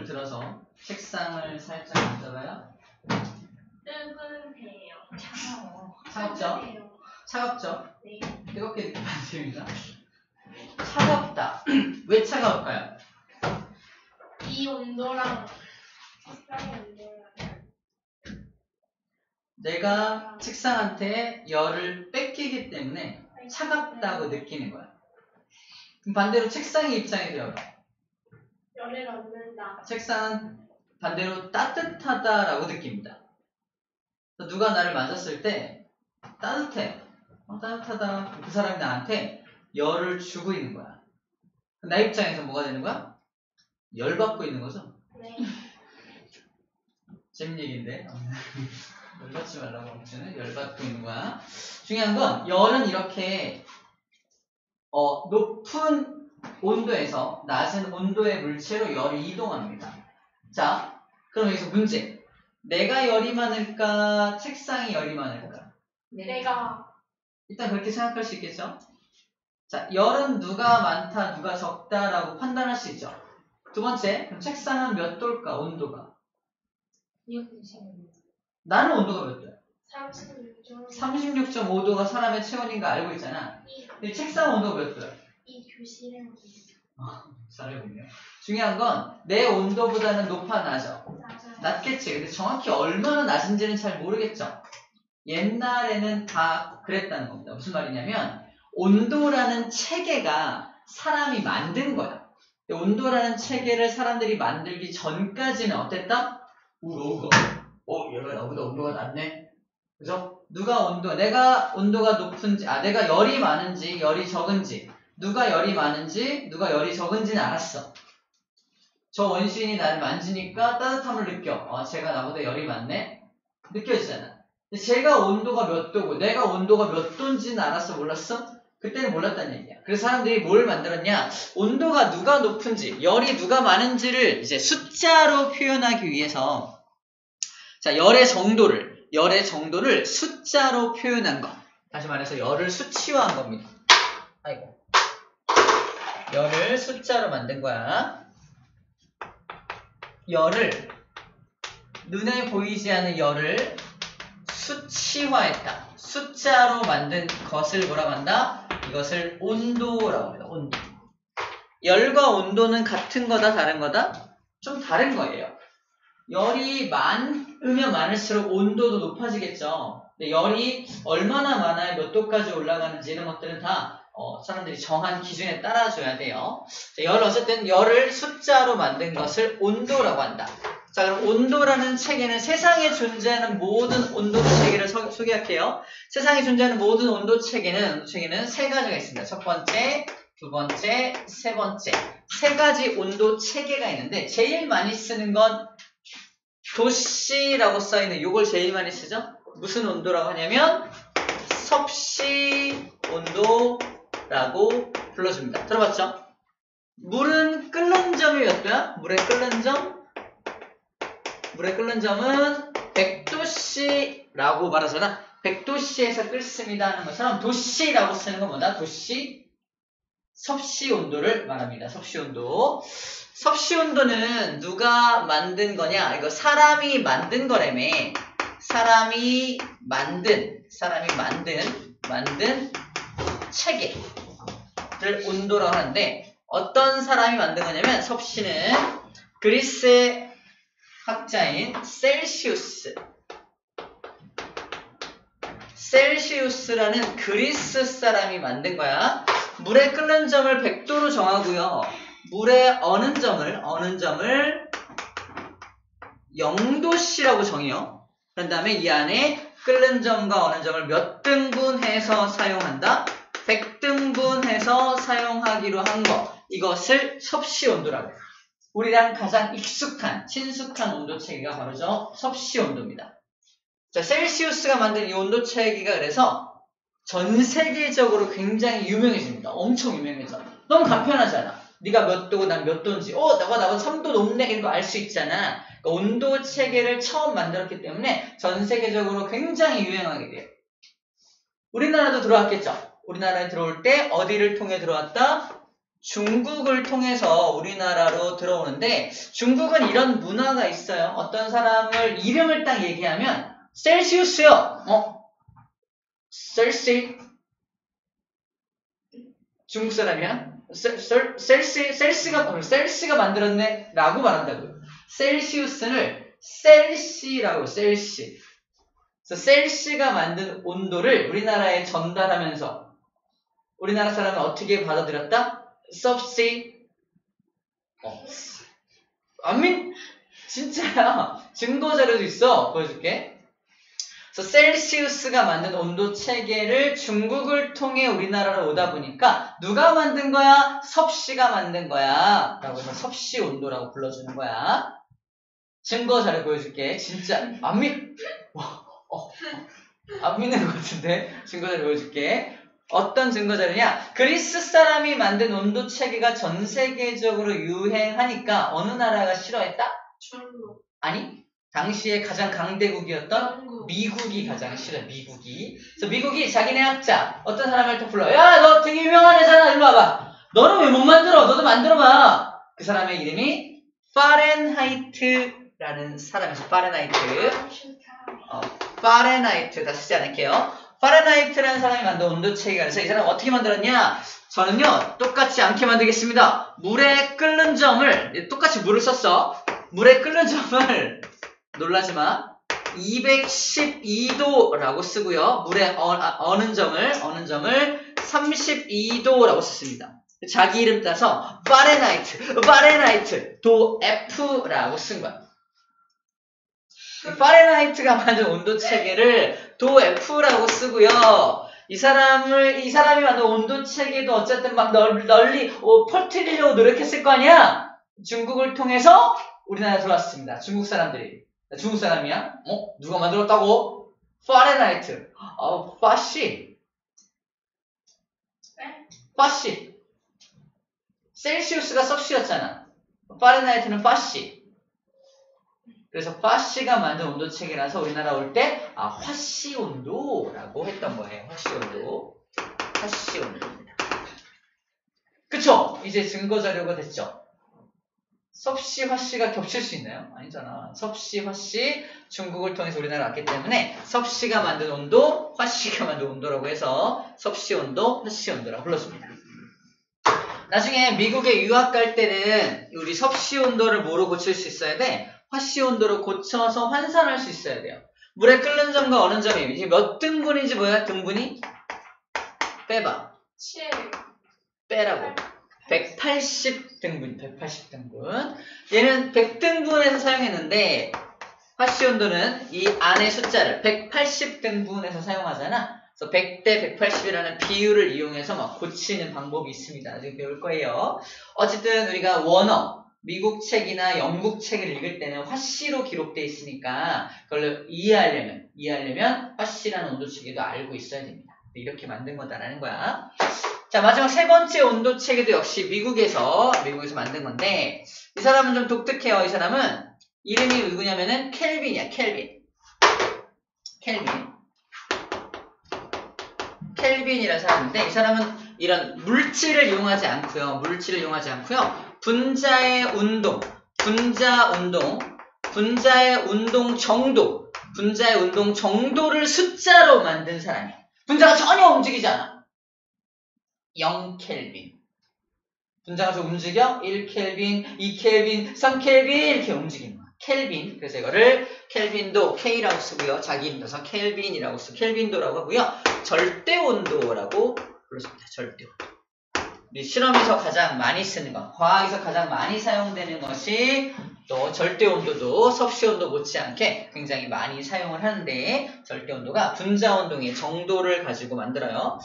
들어서 책상을 살짝 만져봐요. 뜨거운데요. 차가워. 차갑죠? 차갑죠? 네. 뜨겁게 느끼면 안 됩니다. 차갑다. 왜 차가울까요? 이 온도랑 책상의 온도랑 내가 책상한테 열을 뺏기기 때문에 차갑다고 느끼는 거야. 그럼 반대로 책상의 입장이 되어봐. 열을 얻는다. 책상은 반대로 따뜻하다라고 느낍니다. 누가 나를 만졌을 때 따뜻해. 따뜻하다. 그 사람이 나한테 열을 주고 있는 거야. 나 입장에서 뭐가 되는 거야? 열받고 있는 거죠? 네. 재밌는 얘기인데. 열받지 말라고 하면 열받고 있는 거야. 중요한 건 열은 이렇게 높은 온도에서 낮은 온도의 물체로 열이 이동합니다. 자, 그럼 여기서 문제. 내가 열이 많을까? 책상이 열이 많을까? 내가 일단 그렇게 생각할 수 있겠죠? 자, 열은 누가 많다, 누가 적다라고 판단할 수 있죠. 두 번째, 그럼 책상은 몇 도일까? 온도가. 나는 온도가 몇 도야? 36.5도가 사람의 체온인 거 알고 있잖아. 근데 책상 온도가 몇 도야? 이 교실은 잘해보네요. 중요한 건 내 온도보다는 높아 낮아. 낮겠지. 근데 정확히 얼마나 낮은지는 잘 모르겠죠. 옛날에는 다 그랬다는 겁니다. 무슨 말이냐면 온도라는 체계가 사람이 만든 거야. 온도라는 체계를 사람들이 만들기 전까지는 어땠다? 얘가 나보다 온도가 낮네. 그죠? 내가 온도가 높은지, 내가 열이 많은지, 열이 적은지, 누가 열이 많은지, 누가 열이 적은지는 알았어. 저 원시인이 나를 만지니까 따뜻함을 느껴. 쟤가 나보다 열이 많네? 느껴지잖아. 근데 쟤가 온도가 몇 도고, 내가 온도가 몇 도인지는 알았어, 몰랐어? 그때는 몰랐다는 얘기야. 그래서 사람들이 뭘 만들었냐? 온도가 누가 높은지, 열이 누가 많은지를 이제 숫자로 표현하기 위해서, 자, 열의 정도를 숫자로 표현한 거. 다시 말해서 열을 수치화한 겁니다. 아이고. 열을 숫자로 만든 거야. 열을, 눈에 보이지 않는 열을 수치화했다. 숫자로 만든 것을 뭐라고 한다? 이것을 온도라고 합니다. 온도. 열과 온도는 같은 거다, 다른 거다? 좀 다른 거예요. 열이 많으면 많을수록 온도도 높아지겠죠. 근데 열이 얼마나 많아야 몇 도까지 올라가는지 이런 것들은 다 사람들이 정한 기준에 따라줘야 돼요. 어쨌든 열을 숫자로 만든 것을 온도라고 한다. 자, 그럼 온도라는 체계는 세상에 존재하는 모든 온도 체계를 소개할게요. 세상에 존재하는 모든 온도 체계는 세 가지가 있습니다. 첫 번째, 두 번째, 세 번째. 세 가지 온도 체계가 있는데 제일 많이 쓰는 건 도씨라고 써있는 요걸 제일 많이 쓰죠? 무슨 온도라고 하냐면 섭씨 온도라고 불러줍니다. 들어봤죠? 물은 끓는 점이 몇 도야? 물의 끓는 점은 100도씨라고 말하잖아. 100도씨에서 끓습니다 하는 것처럼 도씨라고 쓰는 건 뭐다? 도씨, 섭씨 온도를 말합니다. 섭씨 온도. 섭씨 온도는 누가 만든 거냐? 이거 사람이 만든 거라며. 사람이 만든 체계를 온도라고 하는데 어떤 사람이 만든 거냐면 섭씨는 그리스의 학자인 셀시우스라는 그리스 사람이 만든 거야. 물의 끓는 점을 100도로 정하고요. 물의 어는 점을 0도씨라고 정해요. 그런 다음에 이 안에 끓는 점과 어는 점을 몇 등분해서 사용한다? 100등분해서 사용하기로 한 거. 이것을 섭씨 온도라고 해요. 우리랑 가장 친숙한 온도 체계가 바로 섭씨 온도입니다. 자, 셀시우스가 만든 이 온도 체계가 그래서 전 세계적으로 굉장히 유명해집니다. 엄청 유명해져. 너무 간편하잖아. 네가 몇 도고 난 몇 도인지 너가 나보다 3도 높네 이런 거 알 수 있잖아. 그러니까 온도 체계를 처음 만들었기 때문에 전 세계적으로 굉장히 유행하게 돼요. 우리나라도 들어왔겠죠. 우리나라에 들어올 때 어디를 통해 들어왔다? 중국을 통해서 우리나라로 들어오는데 중국은 이런 문화가 있어요. 어떤 사람을 이름을 딱 얘기하면 셀시우스요. 셀시 중국 사람이야? 셀시가 만들었네 라고 말한다고요. 셀시우스를 셀시라고 셀시. 그래서 셀시가 만든 온도를 우리나라에 전달하면서 우리나라 사람은 어떻게 받아들였다? 섭씨. 안민 진짜야. 증거 자료도 있어. 보여줄게. 그래서 셀시우스가 만든 온도 체계를 중국을 통해 우리나라로 오다 보니까 누가 만든 거야? 섭씨가 만든 거야. 라고 해서 섭씨 온도라고 불러주는 거야. 증거 자료 보여줄게. 진짜 안 믿는 것 같은데 증거 자료 보여줄게. 어떤 증거 자료냐? 그리스 사람이 만든 온도 체계가 전 세계적으로 유행하니까 어느 나라가 싫어했다? 중국. 아니, 당시에 가장 강대국이었던 영국. 미국이 가장 싫어요. 미국이. 그래서 미국이 자기네 학자 어떤 사람을 또 불러. 야, 너 되게 유명한 애잖아. 일로 와봐. 너는 왜 못 만들어? 너도 만들어봐. 그 사람의 이름이 파렌하이트라는 사람이죠. 파렌하이트. 파렌하이트 다 쓰지 않을게요. 파렌하이트라는 사람이 만든 온도체계가 있어서 이 사람은 어떻게 만들었냐? 저는요 똑같이 않게 만들겠습니다. 물에 끓는 점을 똑같이 물을 썼어. 물에 끓는 점을 놀라지마 212도라고 쓰고요. 물에 어는 점을 32도라고 썼습니다. 자기 이름 따서 파렌하이트 도 F라고 쓴 거야. 파렌하이트가 만든 온도 체계를 도 F라고 쓰고요. 이 사람이 만든 온도 체계도 어쨌든 막 널리 퍼뜨리려고 노력했을 거 아니야? 중국을 통해서 우리나라에 들어왔습니다. 중국 사람들이. 중국 사람이야? 누가 만들었다고? 파렌하이트. 파씨. 파씨. 셀시우스가 섭씨였잖아. 파렌하이트는 파씨. 그래서 파씨가 만든 온도 체계라서 우리나라 올 때 화씨 온도라고 했던 거예요. 화씨 온도입니다. 그쵸? 이제 증거 자료가 됐죠. 섭씨, 화씨가 겹칠 수 있나요? 아니잖아. 섭씨, 화씨 중국을 통해서 우리나라 왔기 때문에 섭씨가 만든 온도, 화씨가 만든 온도라고 해서 섭씨 온도, 화씨 온도라고 불렀습니다. 나중에 미국에 유학 갈 때는 우리 섭씨 온도를 뭐로 고칠 수 있어야 돼? 화씨 온도로 고쳐서 환산할 수 있어야 돼요. 물에 끓는 점과 어는 점이 이게 몇 등분인지 뭐야? 등분이? 빼봐. 7. 빼라고. 180등분. 얘는 100등분에서 사용했는데 화씨 온도는 이 안의 숫자를 180등분에서 사용하잖아. 그래서 100대 180이라는 비율을 이용해서 막 고치는 방법이 있습니다. 나중에 배울 거예요. 어쨌든 우리가 원어 미국 책이나 영국 책을 읽을 때는 화씨로 기록되어 있으니까 그걸 이해하려면 화씨라는 온도 체계도 알고 있어야 됩니다. 이렇게 만든 거다라는 거야. 자, 마지막 세 번째 온도 체계도 역시 미국에서 만든 건데 이 사람은 좀 독특해요. 이 사람은 이름이 누구냐면은 켈빈이야. 켈빈이라는 사람인데 이 사람은 이런 물질을 이용하지 않고요. 분자의 운동 정도를 숫자로 만든 사람이에요. 분자가 전혀 움직이지 않아. 0켈빈. 분자가 좀 움직여? 1켈빈, 2켈빈, 3켈빈 이렇게 움직이는 거야. 켈빈. 그래서 이거를 켈빈도 K라고 쓰고요. 자기 이름 넣어서 켈빈이라고 쓰고 켈빈도라고 하고요. 절대온도라고 불렀습니다. 절대온도. 우리 실험에서 가장 많이 쓰는 것, 과학에서 가장 많이 사용되는 것이 또 절대온도도 섭씨온도 못지않게 굉장히 많이 사용을 하는데 절대온도가 분자운동의 정도를 가지고 만들어요.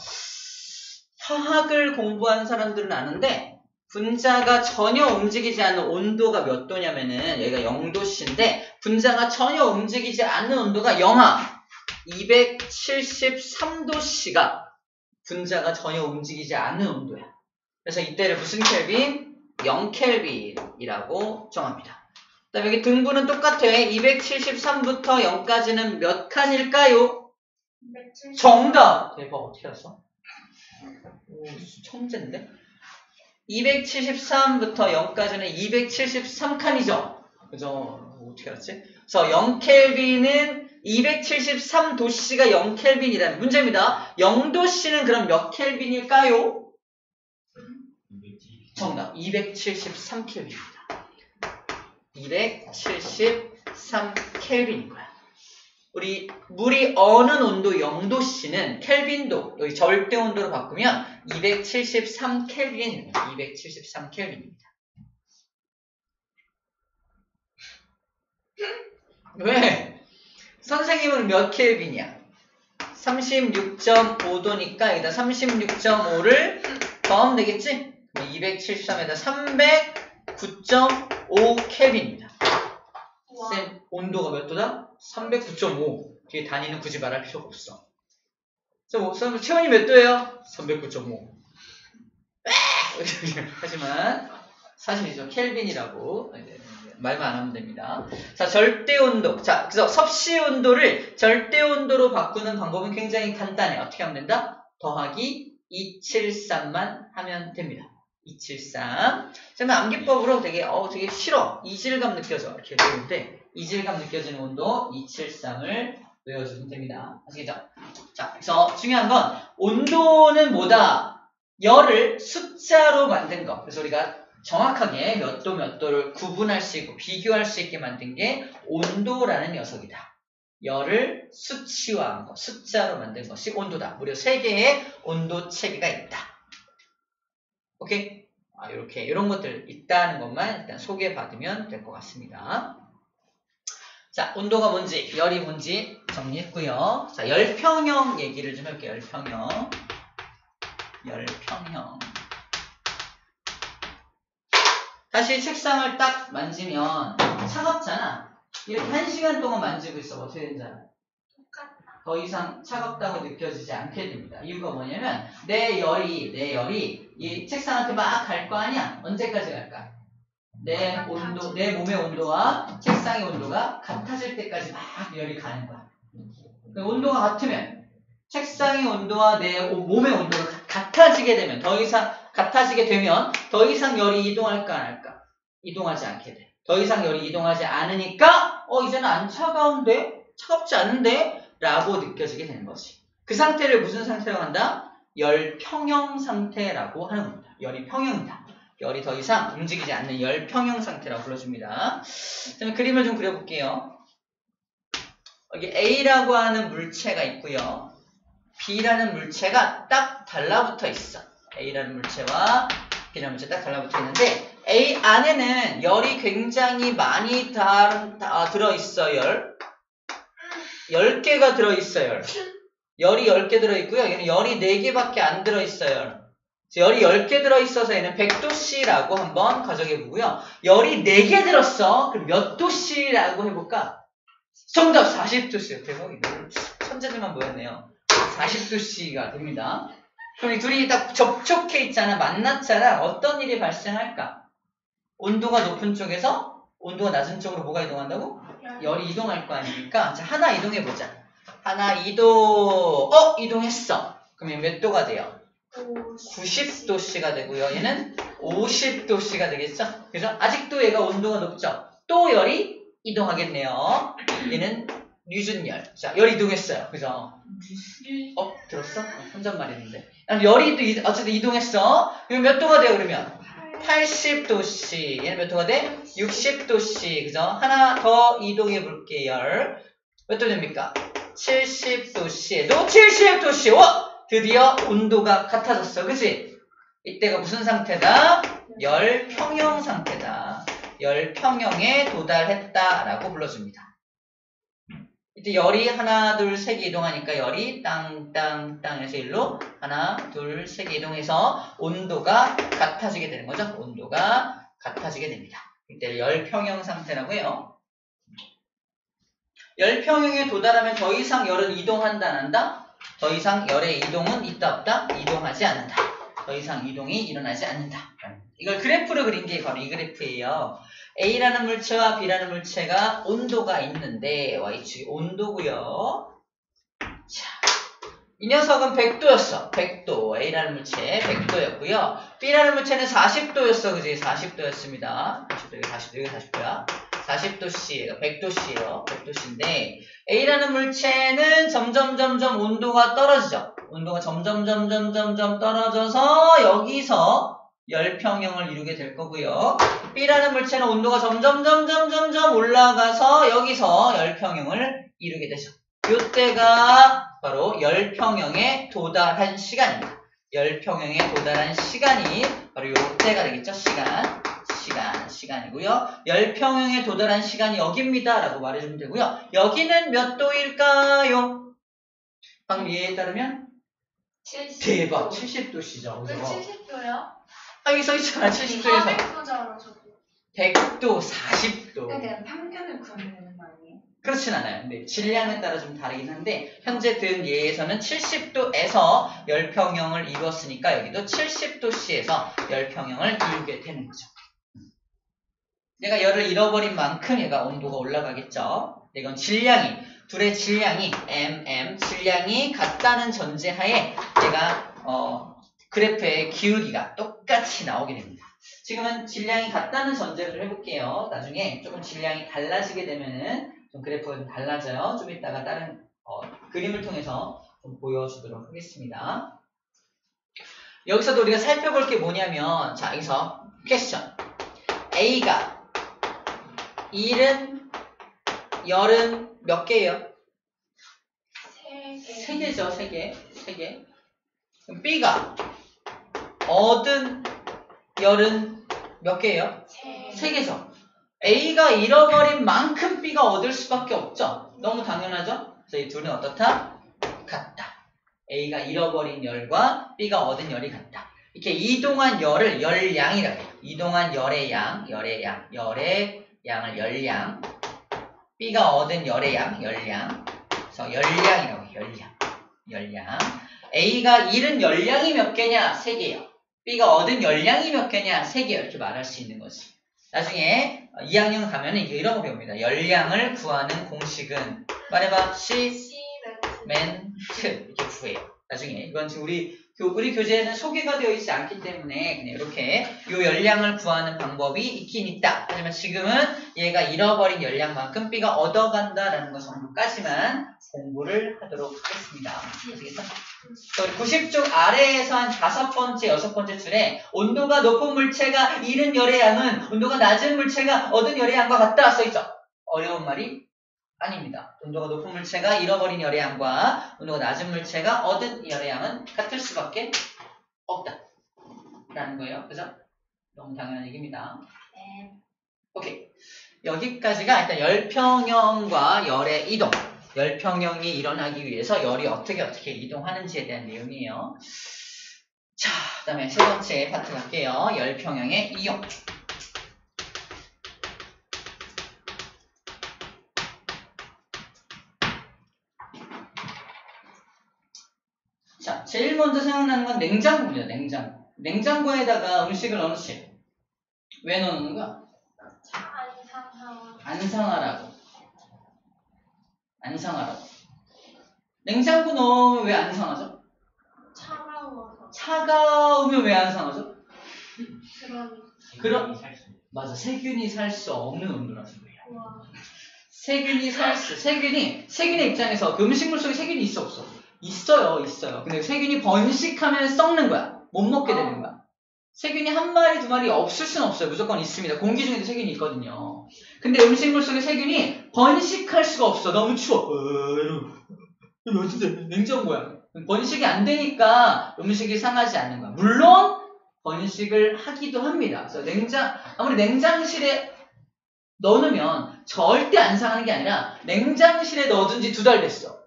화학을 공부한 사람들은 아는데 분자가 전혀 움직이지 않는 온도가 몇 도냐면은 여기가 0도씨인데 분자가 전혀 움직이지 않는 온도가 영하 273도씨가 분자가 전혀 움직이지 않는 온도야. 그래서 이때를 무슨 켈빈? 0켈빈이라고 정합니다. 그 다음에 여기 등분은 똑같아. 273부터 0까지는 몇 칸일까요? 270. 정답! 대박, 어떻게 알았어? 오, 천재인데? 273부터 0까지는 273칸이죠. 그죠? 어떻게 알았지? 그래서 0켈빈은 273도씨가 0켈빈이라는 문제입니다. 0도씨는 그럼 몇 켈빈일까요? 정답 273켈빈입니다. 273켈빈인 거야. 우리 물이 어는 온도 0도씨는 켈빈도 여기 절대 온도로 바꾸면 273켈빈입니다. 273켈빈입니다. 왜? 선생님은 몇 켈빈이야? 36.5도니까 여기다 36.5를 더하면 되겠지? 273에다 309.5 켈빈입니다. 쌤, 온도가 몇 도다? 309.5. 뒤에 단위는 굳이 말할 필요가 없어. 쌤, 체온이 몇 도예요? 309.5. 하지만 사실이죠. 켈빈이라고 말만 안 하면 됩니다. 자, 절대 온도. 자, 그래서 섭씨 온도를 절대 온도로 바꾸는 방법은 굉장히 간단해. 어떻게 하면 된다? 더하기 273만 하면 됩니다. 273. 쌤은 암기법으로 되게 싫어. 이질감 느껴져. 이렇게 되는데 이질감 느껴지는 온도 273을 외워주면 됩니다. 아시겠죠? 자, 그래서 중요한 건 온도는 뭐다? 열을 숫자로 만든 거. 그래서 우리가 정확하게 몇 도 몇 도를 구분할 수 있고 비교할 수 있게 만든 게 온도라는 녀석이다. 열을 수치화한 거, 숫자로 만든 것이 온도다. 무려 3개의 온도 체계가 있다. 오케이? 이렇게 이런 것들 있다는 것만 일단 소개받으면 될 것 같습니다. 자, 온도가 뭔지, 열이 뭔지 정리했고요. 자, 열평형 얘기를 좀 해볼게요. 열평형. 다시 책상을 딱 만지면 차갑잖아. 이렇게 1시간 동안 만지고 있어. 어떻게 되는지 알아? 더 이상 차갑다고 느껴지지 않게 됩니다. 이유가 뭐냐면 내 열이 이 책상한테 막 갈 거 아니야. 언제까지 갈까? 내 몸의 온도와 책상의 온도가 같아질 때까지 막 열이 가는 거야. 온도가 같으면 책상의 온도와 내 몸의 온도가 같아지게 되면 더 이상 열이 이동할까 안 할까? 이동하지 않게 돼. 더 이상 열이 이동하지 않으니까 이제는 안 차가운데? 차갑지 않은데? 라고 느껴지게 되는 거지. 그 상태를 무슨 상태라고 한다? 열평형 상태라고 하는 겁니다. 열이 평형이다. 열이 더 이상 움직이지 않는 열평형 상태라고 불러줍니다. 그러면 그림을 좀 그려볼게요. 여기 A라고 하는 물체가 있고요. B라는 물체가 딱 달라붙어 있어. A라는 물체와 B라는 물체가 딱 달라붙어 있는데 A 안에는 열이 굉장히 많이 들어있어. 10개가 들어있어요. 열이 10개 들어있고요. 얘는 열이 4개밖에 안 들어있어요. 열이 10개 들어있어서 얘는 100도씨라고 한번 가정해보고요. 열이 4개 들었어. 그럼 몇 도씨라고 해볼까? 정답 40도씨. 대박이네. 천재들만 모였네요. 40도씨가 됩니다. 그럼 이 둘이 딱 접촉해 있잖아. 만났잖아. 어떤 일이 발생할까? 온도가 높은 쪽에서 온도가 낮은 쪽으로 뭐가 이동한다고? 열이 이동할 거 아닙니까? 자, 하나 이동해보자. 하나 이동. 이동했어. 그러면 몇 도가 돼요? 90도씨가 되고요. 얘는 50도씨가 되겠죠? 그래서 아직도 얘가 온도가 높죠? 또 열이 이동하겠네요. 얘는 유준열. 자, 열이 이동했어요. 그죠? 들었어? 혼잣말했는데. 열이 또 어쨌든 이동했어. 그럼 몇 도가 돼요, 그러면? 80도씨. 얘는 몇 도가 돼? 60도씨. 그죠? 하나 더 이동해 볼게요. 몇 도 됩니까? 70도씨에도 70도씨. 드디어 온도가 같아졌어. 그치? 이때가 무슨 상태다? 열평형 상태다. 열평형에 도달했다라고 불러줍니다. 이때 열이 하나, 둘, 세 개 이동하니까 열이 땅땅땅에서 일로 하나, 둘, 세 개 이동해서 온도가 같아지게 되는 거죠. 온도가 같아지게 됩니다. 이때 열평형 상태라고 해요. 열평형에 도달하면 더 이상 열은 이동한다, 안 한다? 더 이상 열의 이동은 있다, 없다? 이동하지 않는다. 더 이상 이동이 일어나지 않는다. 이걸 그래프로 그린 게 바로 이 그래프예요. A라는 물체와 B라는 물체가 온도가 있는데 y축이 온도고요. 자, 이 녀석은 100도였어. 100도. A라는 물체 100도였고요. B라는 물체는 40도였어. 그지? 40도였습니다. 40도, 여기 40도, 여기 40도야. 40도씨예요. 100도씨예요. 100도씨인데 A라는 물체는 점점 온도가 떨어지죠. 온도가 점점 떨어져서 여기서 열평형을 이루게 될 거고요. B라는 물체는 온도가 점점 올라가서 여기서 열평형을 이루게 되죠. 이때가 바로 열평형에 도달한 시간입니다. 열평형에 도달한 시간이 바로 이때가 되겠죠. 시간이고요. 열평형에 도달한 시간이 여기입니다. 라고 말해주면 되고요. 여기는 몇 도일까요? 방금 얘에 따르면 70도. 대박 70도시죠. 왜 70도요? 여기 써있잖아. 70도에서 400도잖아 저거. 100도, 40도. 그냥 평균을 구하면 되는 거 아니에요? 그렇진 않아요. 근데 질량에 따라 좀 다르긴 한데 현재 든 예에서는 70도에서 열평형을 이루었으니까 여기도 70도씨에서 열평형을 이루게 되는 거죠. 얘가 열을 잃어버린 만큼 얘가 온도가 올라가겠죠. 이건 질량이 둘의 질량이 질량이 같다는 전제하에 얘가 그래프의 기울기가 똑같이 나오게 됩니다. 지금은 질량이 같다는 전제를 해볼게요. 나중에 조금 질량이 달라지게 되면은 좀 그래프가 좀 달라져요. 좀 이따가 다른 그림을 통해서 좀 보여주도록 하겠습니다. 여기서도 우리가 살펴볼 게 뭐냐면 자 여기서 퀘스천 A가 1은 열은 몇 개예요? 3개죠. 3개. 그럼 B가 얻은 열은 몇 개예요? 3개죠. A가 잃어버린 만큼 B가 얻을 수밖에 없죠. 너무 당연하죠? 그래서 이 둘은 어떻다? 같다. A가 잃어버린 열과 B가 얻은 열이 같다. 이렇게 이동한 열을 열량이라고 해요. 이동한 열의 양을 열량. B가 얻은 열의 양, 열량. 그래서 열량이라고 해요. 열량. A가 잃은 열량이 몇 개냐? 3개예요. B가 얻은 열량이 몇 개냐? 3개예요. 이렇게 말할 수 있는 거지. 나중에 2학년 가면은 이런 거 배웁니다. 열량을 구하는 공식은 말해봐. 시멘트 이렇게 구해요. 나중에 이건 지금 우리 교재에는 소개가 되어 있지 않기 때문에 그냥 이렇게 이 열량을 구하는 방법이 있긴 있다. 하지만 지금은 얘가 잃어버린 열량만큼 B가 얻어간다라는 것 정도까지만 공부를 하도록 하겠습니다. 아시겠죠? 90쪽 아래에서 한 5번째, 6번째 줄에 온도가 높은 물체가 잃은 열의 양은 온도가 낮은 물체가 얻은 열의 양과 같다 써있죠? 어려운 말이 아닙니다. 온도가 높은 물체가 잃어버린 열의 양과 온도가 낮은 물체가 얻은 열의 양은 같을 수밖에 없다. 라는 거예요. 그죠? 너무 당연한 얘기입니다. 네. 오케이. 여기까지가 일단 열평형과 열의 이동. 열평형이 일어나기 위해서 열이 어떻게 이동하는지에 대한 내용이에요. 자, 그 다음에 세 번째 파트 갈게요. 열평형의 이용. 자, 제일 먼저 생각나는 건 냉장고입니다. 냉장고에다가 음식을 넣어놓지. 왜 넣는 거야? 안 상하라고. 냉장고 넣으면 왜 안 상하죠? 차가우면 왜 안 상하죠? 맞아. 세균이 살 수 없는 온도라서 그래요. 세균의 입장에서 그 음식물 속에 세균이 있어 없어? 있어요. 근데 세균이 번식하면 썩는 거야. 못 먹게 되는 거야. 세균이 한 마리, 두 마리 없을 수는 없어요. 무조건 있습니다. 공기 중에도 세균이 있거든요. 근데 음식물 속에 세균이 번식할 수가 없어. 너무 추워. 이거 진짜 냉장고야. 번식이 안 되니까 음식이 상하지 않는 거야. 물론 번식을 하기도 합니다. 그래서 아무리 냉장실에 넣어놓으면 절대 안 상하는 게 아니라 냉장실에 넣어둔 지 2달 됐어.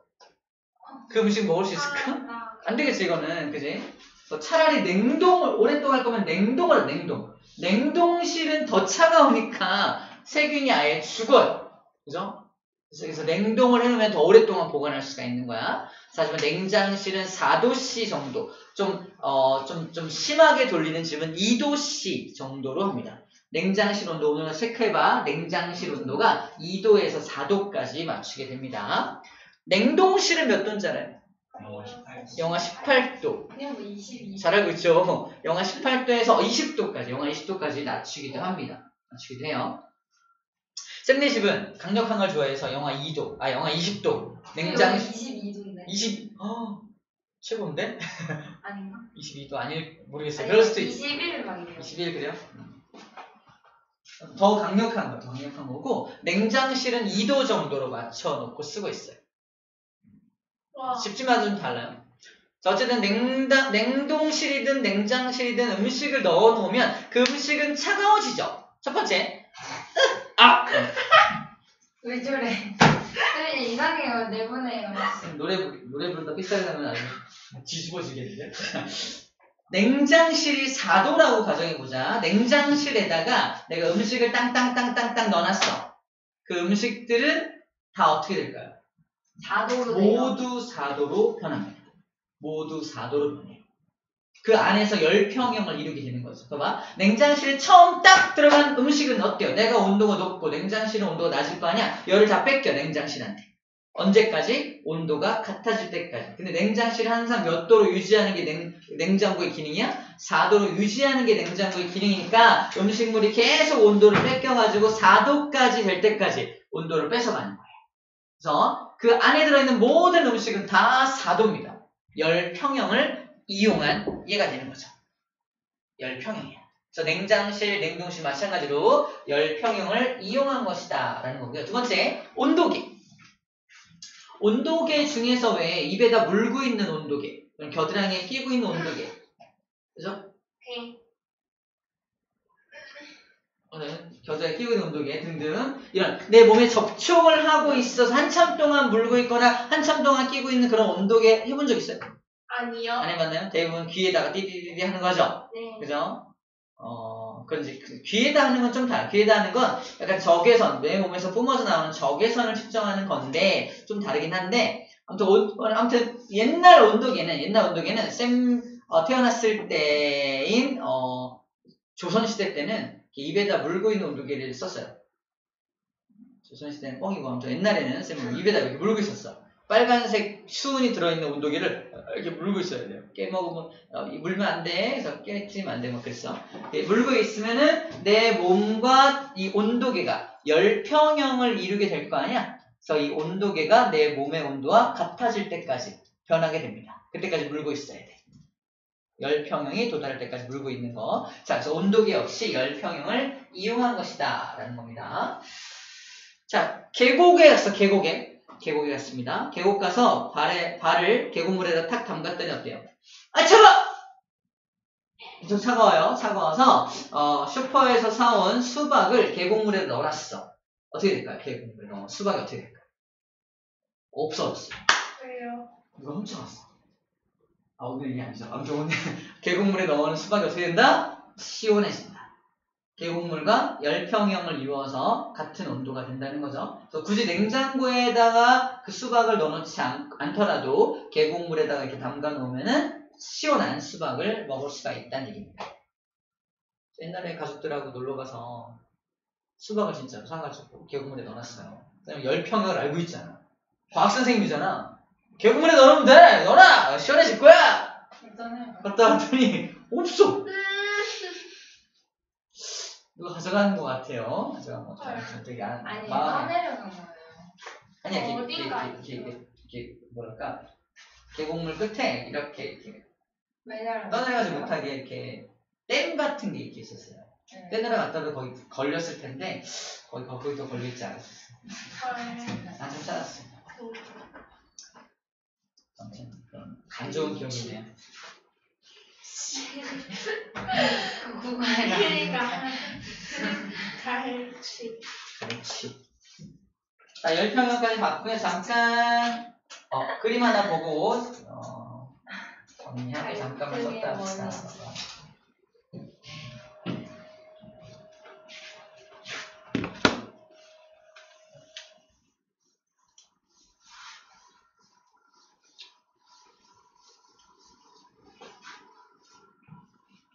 그 음식 먹을 수 있을까? 안 되겠지 이거는. 그지? 차라리 냉동을 오랫동안 할 거면 냉동실은 더 차가우니까 세균이 아예 죽어요. 그죠? 그래서 냉동을 해놓으면 더 오랫동안 보관할 수가 있는 거야. 하지만 냉장실은 4도씨 정도, 좀 심하게 돌리는 집은 2도씨 정도로 합니다. 냉장실 온도 오늘 체크해봐. 냉장실 온도가 2도에서 4도까지 맞추게 됩니다. 냉동실은 몇 도인지 알아요? 영하 18도. 그냥 뭐 22. 잘 알고 있죠? 영하 18도에서 20도까지, 영하 20도까지 낮추기도 합니다. 낮추기도 해요. 쌤네 집은 강력한 걸 좋아해서 영하 20도. 냉장 22도인데. 최고인데? 아닌가? 22도 아닐 모르겠어요. 그럴 수도 있어. 21을 말이에요. 21 그래요? 더 강력한 거고 냉장실은 2도 정도로 맞춰놓고 쓰고 있어요. 와. 집집마다 좀 달라요. 자, 어쨌든 냉동실이든 냉장실이든 음식을 넣어놓으면 그 음식은 차가워지죠. 첫 번째. 왜 저래? 쌤 이상해요. 내보내요. 노래 부르다 삐싸게 나면 아주 뒤집어지겠는데? 냉장실이 4도라고 가정해보자. 냉장실에다가 내가 음식을 땅땅땅땅땅 넣어놨어. 그 음식들은 다 어떻게 될까요? 4도로 돼요. 모두 4도로 변합니다. 모두 4도로 변해요. 그 안에서 열평형을 이루게 되는 거죠. 봐봐. 냉장실에 처음 딱 들어간 음식은 어때요? 내가 온도가 높고 냉장실은 온도가 낮을 거 아니야? 열을 다 뺏겨 냉장실한테. 언제까지? 온도가 같아질 때까지. 근데 냉장실을 항상 몇 도로 유지하는 게 냉장고의 기능이야? 4도로 유지하는 게 냉장고의 기능이니까 음식물이 계속 온도를 뺏겨가지고 4도까지 될 때까지 온도를 뺏어가는 거예요. 그래서 그 안에 들어있는 모든 음식은 다 4도입니다. 열평형을 이용한 예가 되는 거죠. 열평형이야. 그래서 냉장실, 냉동실 마찬가지로 열평형을 이용한 것이다 라는 거고요. 두 번째, 온도계. 온도계 중에서 왜 입에다 물고 있는 온도계, 겨드랑이에 끼고 있는 온도계, 그죠? 오케이. 겨드랑이에 끼고 있는 온도계 등등 이런 내 몸에 접촉을 하고 있어서 한참 동안 물고 있거나 한참 동안 끼고 있는 그런 온도계 해본 적 있어요? 아니요. 안 해봤나요? 대부분 귀에다가 띠디디디 하는 거죠? 네. 그죠? 그런지 귀에다 하는 건 좀 달라. 귀에다 하는 건 약간 적외선, 내 몸에서 뿜어져 나오는 적외선을 측정하는 건데 좀 다르긴 한데 아무튼 옛날 온도계는 쌤 태어났을 때인 조선시대 때는 입에다 물고 있는 온도계를 썼어요. 조선시대는 뻥이고 아무튼 옛날에는 쌤은 입에다 이렇게 물고 있었어. 빨간색 수은이 들어있는 온도계를 이렇게 물고 있어야 돼요. 깨먹으면 물면 안 돼. 그래서 깨트리면 안 돼. 막 그랬어. 물고 있으면은 내 몸과 이 온도계가 열평형을 이루게 될 거 아니야. 그래서 이 온도계가 내 몸의 온도와 같아질 때까지 변하게 됩니다. 그때까지 물고 있어야 돼. 열평형이 도달할 때까지 물고 있는 거. 자, 그래서 온도계 역시 열평형을 이용한 것이다 라는 겁니다. 자, 계곡에 갔어. 계곡에 갔습니다. 계곡 가서 발을 계곡물에다 탁 담갔더니 어때요? 아, 차가워! 좀 차가워요. 차가워서 슈퍼에서 사온 수박을 계곡물에 넣어놨어. 어떻게 될까요? 계곡물에 넣어 수박이 어떻게 될까요? 없어졌어. 왜요? 누가 훔쳐갔어. 오늘 이게 아니죠. 아무튼 오늘 계곡물에 넣어놓은 수박이 어떻게 된다? 시원해진다. 계곡물과 열평형을 이루어서 같은 온도가 된다는 거죠. 그래서 굳이 냉장고에다가 그 수박을 넣어놓지 않더라도 계곡물에다가 이렇게 담가 놓으면은 시원한 수박을 먹을 수가 있다는 얘기입니다. 옛날에 가족들하고 놀러가서 수박을 진짜로 사가지고 계곡물에 넣어놨어요. 그다음에 열평형을 알고 있잖아. 과학 선생님이잖아. 계곡물에 넣으면 돼! 넣어라! 시원해질 거야! 일단은 갔다 왔더니 없어! 누가 가져가는 것 같아요. 가져간 것 같아요. 되게 아니, 마음에 떠내려는 거예요. 아니야, 어딘가에. 이게 뭐랄까 계곡물 끝에 이렇게 매달아. 떠내려가지 못하게 이렇게 댐 같은 게 이렇게 있었어요. 네. 떼내려 갔다도 거기 걸렸을 텐데 거기도 걸려있지 않았었어요. 한참 찾았어요. 아무튼 그런 안 좋은 기억이네요. 그거에 그러니까 갈치. 그렇지. 자, 열평형까지 봤고요. 잠깐 그림 하나 보고 정리하고 잠깐만 썼다 합시다.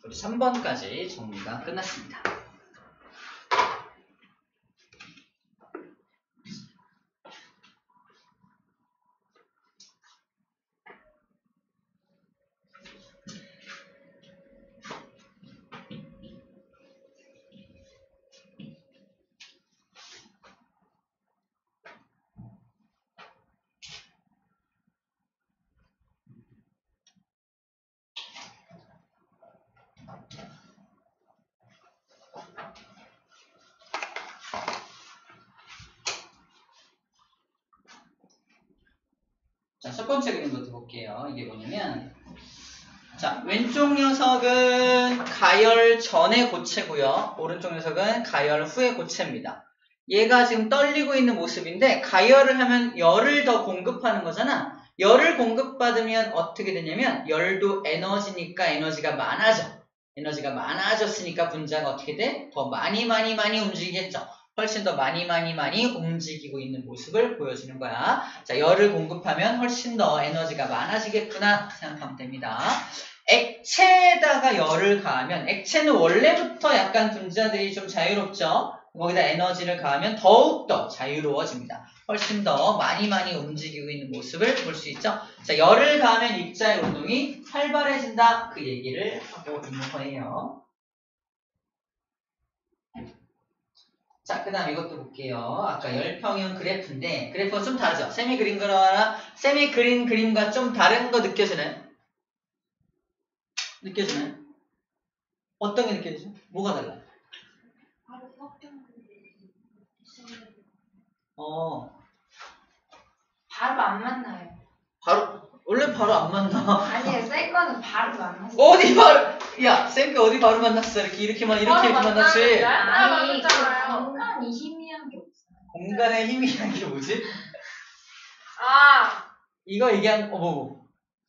우리 3번까지 정리가 끝났습니다. 첫 번째 그림부터 볼게요. 이게 뭐냐면 자, 왼쪽 녀석은 가열 전의 고체고요. 오른쪽 녀석은 가열 후의 고체입니다. 얘가 지금 떨리고 있는 모습인데 가열을 하면 열을 더 공급하는 거잖아. 열을 공급받으면 어떻게 되냐면 열도 에너지니까 에너지가 많아져. 에너지가 많아졌으니까 분자가 어떻게 돼? 더 많이 움직이겠죠. 훨씬 더 많이 움직이고 있는 모습을 보여주는 거야. 자, 열을 공급하면 훨씬 더 에너지가 많아지겠구나 생각하면 됩니다. 액체에다가 열을 가하면 액체는 원래부터 약간 분자들이 좀 자유롭죠. 거기다 에너지를 가하면 더욱더 자유로워집니다. 훨씬 더 많이 움직이고 있는 모습을 볼 수 있죠. 자, 열을 가하면 입자의 운동이 활발해진다. 그 얘기를 하고 있는 거예요. 자, 그 다음 이것도 볼게요. 아까 열평형 그래프인데 그래프가 좀 다르죠. 쌤이 그린 거랑 쌤이 그린 그림과 좀 다른 거 느껴지나요? 느껴지나요? 어떤 게 느껴지죠? 뭐가 달라? 바로 안 만나요. 원래 바로 안 만나. 아니에요. 셀 거는 바로 만났어요. 어디 바로, 야, 쌤이 어디 바로 만났어? 이렇게만 만났지? 아니, 그 만났잖아요. 공간이 희미한 게 없어요. 공간의 희미한 게 뭐지? 아, 이거 얘기한, 뭐.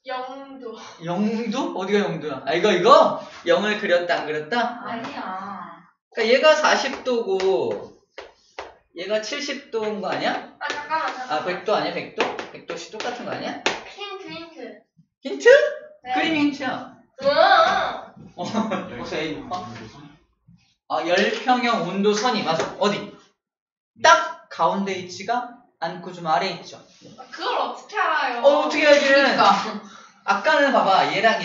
영도. 영도? 어디가 영도야? 아, 이거? 0을 그렸다, 안 그렸다? 아니야. 그러니까 얘가 40도고, 얘가 70도인 거 아니야? 아, 잠깐만. 아, 100도 아니야? 100도? 100도씩 똑같은 거 아니야? 힌트. 힌트? 네. 그림이 힌트야. 응. 벌써 A 높아? 아, 열평형 온도선이, 맞아. 어디? 딱 가운데 있지가 않고 좀 아래에 있죠. 그걸 어떻게 알아요? 어떻게 알지? 그러니까. 아까는 봐봐. 얘가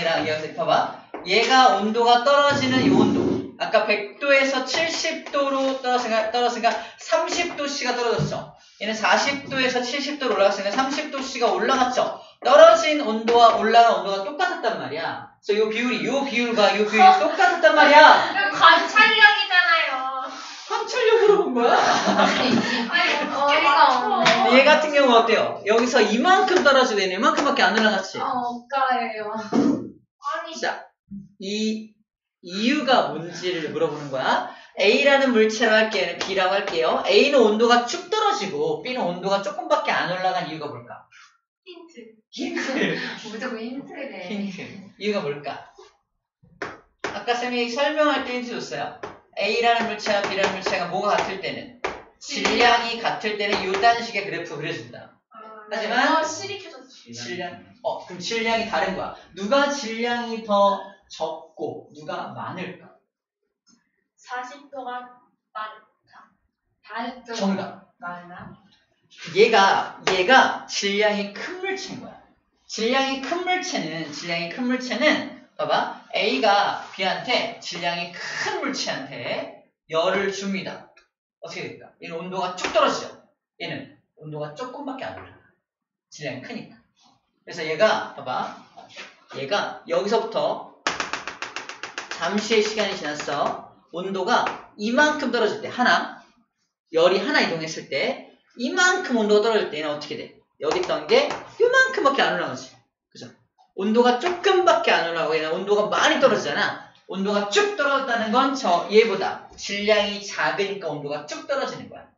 봐봐. 얘가 온도가 떨어지는 이 온도. 아까 100도에서 70도로 떨어지니까 30도씨가 떨어졌죠. 얘는 40도에서 70도로 올라갔으니까 30도씨가 올라갔죠. 떨어진 온도와 올라간 온도가 똑같았단 말이야. 그래서 요 비율과 요 비율이 똑같았단 말이야. 이거 관찰력이잖아요. 관찰력으로 본 거야. 아니, 어떻게 어이가 맞춰? 없네. 얘 같은 경우 어때요? 여기서 이만큼 떨어지고 얘는 이만큼밖에 안 올라갔지. 억가예요. 아니, 자, 이 이유가 뭔지를 물어보는 거야. A라는 물체로 할게요. B라고 할게요. A는 온도가 쭉 떨어지고 B는 온도가 조금밖에 안 올라간 이유가 뭘까? 힌트. 무조건 힌트래. 힌트. 이유가 뭘까? 아까 쌤이 설명할 때 힌트 줬어요. A라는 물체와 B라는 물체가 뭐가 같을 때는 질량이 같을 때는 이 단식의 그래프 그려준다. 하지만 실이 켜졌어. 그럼 질량이 다른 거야. 누가 질량이 더 적고 누가 많을까? 40도가 많다. 다했죠. 정답. 맞나? 얘가 질량이 큰 물체인 거야. 질량이 큰 물체는 봐봐. A가 B한테 질량이 큰 물체한테 열을 줍니다. 어떻게 될까? 얘는 온도가 쭉 떨어지죠. 얘는 온도가 조금밖에 안 올라가. 질량이 크니까. 그래서 얘가 봐봐. 얘가 여기서부터 잠시의 시간이 지났어. 온도가 이만큼 떨어질 때 열이 하나 이동했을 때 이만큼 온도가 떨어질 때는 어떻게 돼? 여기 있던 게 이만큼밖에 안 올라가지. 그죠? 온도가 조금밖에 안 올라가고 얘는 온도가 많이 떨어지잖아. 온도가 쭉 떨어졌다는 건 얘보다 질량이 작으니까 온도가 쭉 떨어지는 거야.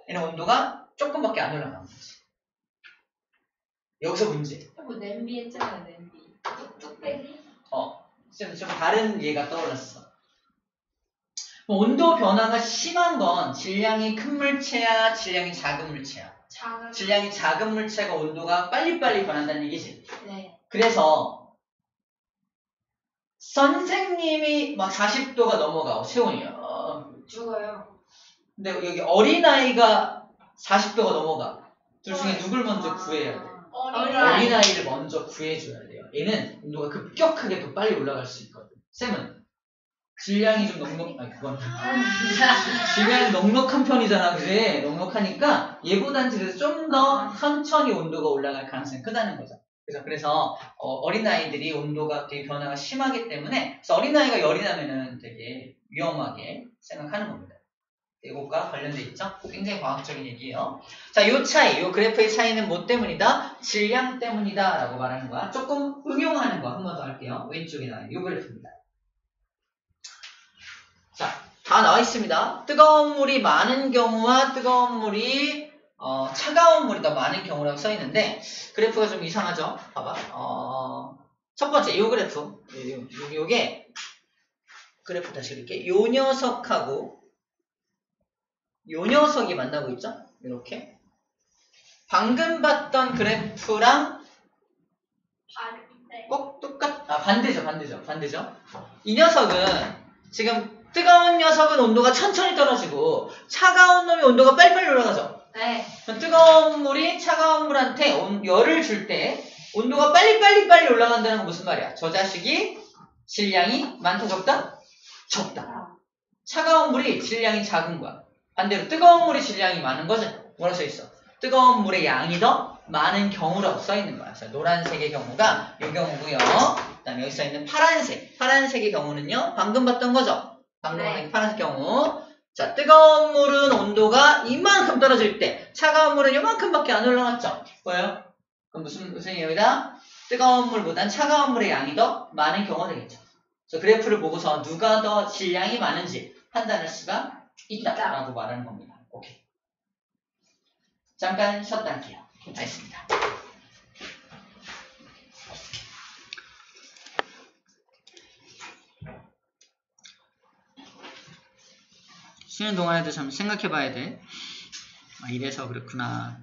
얘는 온도가 조금밖에 안 올라가는 거지. 여기서 문제. 뭐 냄비 했잖아요. 냄비. 뚝배기? 좀 다른 예가 떠올랐어. 온도 변화가 심한 건 질량이 큰 물체야, 질량이 작은 물체야. 질량이 작은 물체가 온도가 빨리빨리 변한다는 얘기지. 네. 그래서 선생님이 막 40도가 넘어가고 세훈이요. 죽어요. 근데 여기 어린아이가 40도가 넘어가. 둘 중에 누굴 먼저 구해야 돼? 어린아이를 먼저 구해줘야 돼요. 얘는 온도가 급격하게 더 빨리 올라갈 수 있거든. 쌤은 질량이 좀 질량이 넉넉한 편이잖아, 그지? 넉넉하니까 얘보단 좀 더 천천히 온도가 올라갈 가능성이 크다는 거죠. 그래서 어린아이들이 온도가 되게 변화가 심하기 때문에 그래서 어린아이가 열이 나면은 되게 위험하게 생각하는 겁니다. 이것과 관련돼 있죠? 굉장히 과학적인 얘기예요. 자, 요 차이, 요 그래프의 차이는 뭐 때문이다? 질량 때문이다 라고 말하는 거야. 조금 응용하는 거 한 번 더 할게요. 왼쪽에 나와요. 요 그래프입니다. 자, 다 나와 있습니다. 뜨거운 물이 많은 경우와 뜨거운 물이 차가운 물이 더 많은 경우라고 써 있는데 그래프가 좀 이상하죠? 봐봐. 첫 번째 요 그래프, 요게 그래프 다시 그릴게. 요 녀석하고 요 녀석이 만나고 있죠? 이렇게. 방금 봤던 그래프랑 반대. 꼭 반대죠. 이 녀석은 지금 뜨거운 녀석은 온도가 천천히 떨어지고 차가운 놈이 온도가 빨리빨리 올라가죠. 네. 뜨거운 물이 차가운 물한테 열을 줄 때 온도가 빨리 올라간다는 건 무슨 말이야? 저 자식이 질량이 많다 적다? 적다. 차가운 물이 질량이 작은 거야. 반대로 뜨거운 물이 질량이 많은 거지. 뭐라 써 있어? 뜨거운 물의 양이 더 많은 경우라고 써 있는 거야. 그래서 노란색의 경우가 이 경우고요. 그다음에 여기 써 있는 파란색의 경우는요. 방금 봤던 거죠. 방금 봤던 파란색 경우. 자, 뜨거운 물은 온도가 이만큼 떨어질 때 차가운 물은 이만큼밖에 안 올라갔죠. 보여요? 그럼 무슨 얘기다? 뜨거운 물보단 차가운 물의 양이 더 많은 경우가 되겠죠. 그래서 그래프를 보고서 누가 더 질량이 많은지 판단할 수가 있다라고 말하는 겁니다. 오케이. 잠깐 쉬었다 할게요. 알겠습니다. 쉬는 동안에도 좀 생각해 봐야 돼. 이래서 그렇구나.